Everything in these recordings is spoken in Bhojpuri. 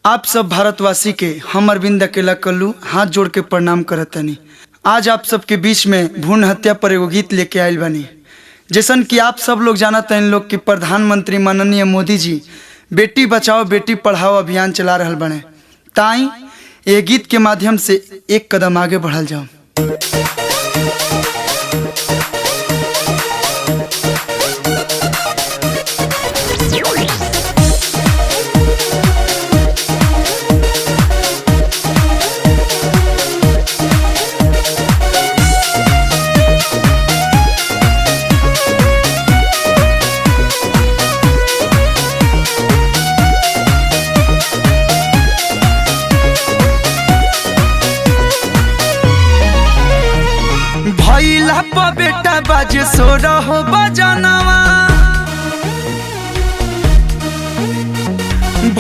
आप सब भारतवासी के हम अरविंद अकेला कल्लू हाथ जोड़ के प्रणाम करतनी। आज आप सबके बीच में भ्रूण हत्या पर एगो गीत लेके आयल बनी। जैसन कि आप सब लोग जानत हैं लोग कि प्रधानमंत्री माननीय मोदी जी बेटी बचाओ बेटी पढ़ाओ अभियान चला रहल बने। ताई ये गीत के माध्यम से एक कदम आगे बढ़ल जाओ। भैला प बेटा बाजे सो रहो बजनवा,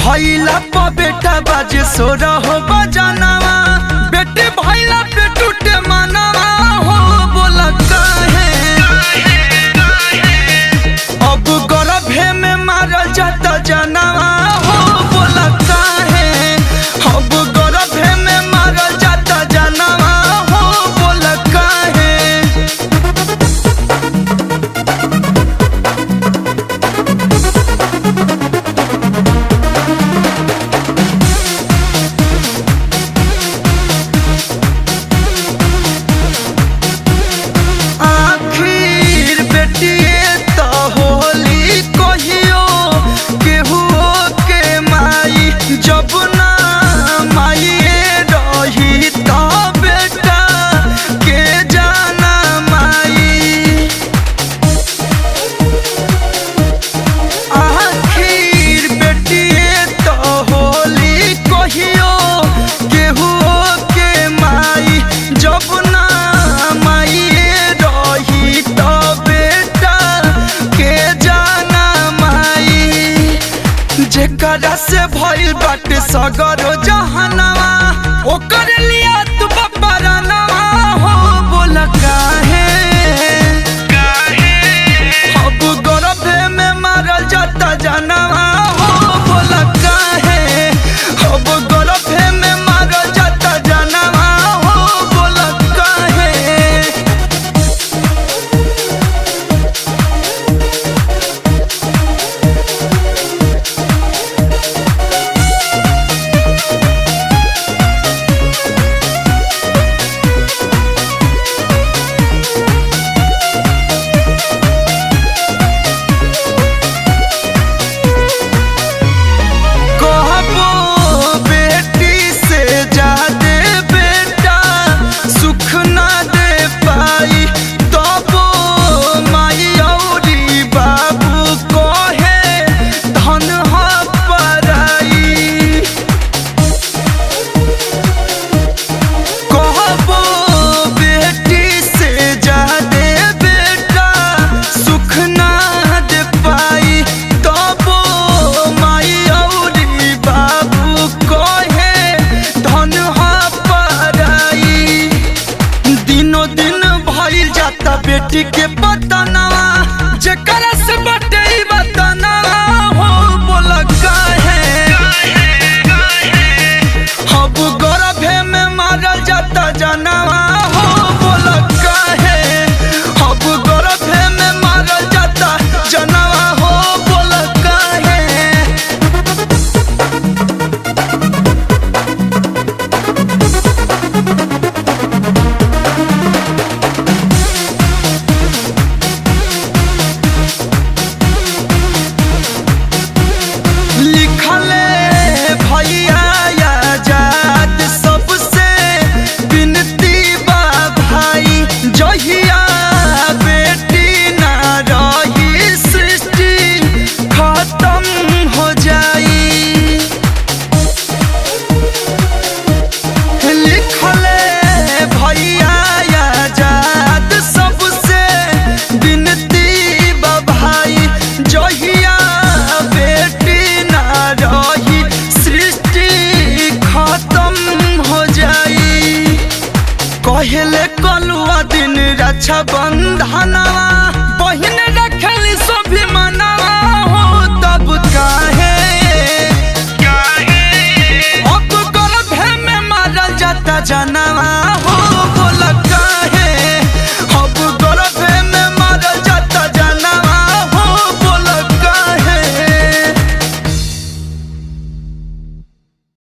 भैला प बेटा बाजे सो रहो बजनवा, बेटे भैला पे टूटे मनवा हो बोला काहे अब गर्भे में मारल जाता जनवा हो बोला काहे अब गर्भे में मारल जाता जनवा हो बोला काहे। जेकरा से भइल बाटे सगरो जहानवा ओकर लिया तू बपरानवा हो बोला काहे अब गर्भे में मारल जाता जनवा हो बोला काहे अब गर्भे में मारल जाता जनवा हो बोला काहे। बेटी के बतनवा जेकरा से बटे बतनवा हो बोला काहे अब गर्भे में मारल जाता जनवा हो बोला काहे अब गर्भे में मारल जाता जनवा हो बोला काहे। कहले कलुआ दिन रक्षा बंधना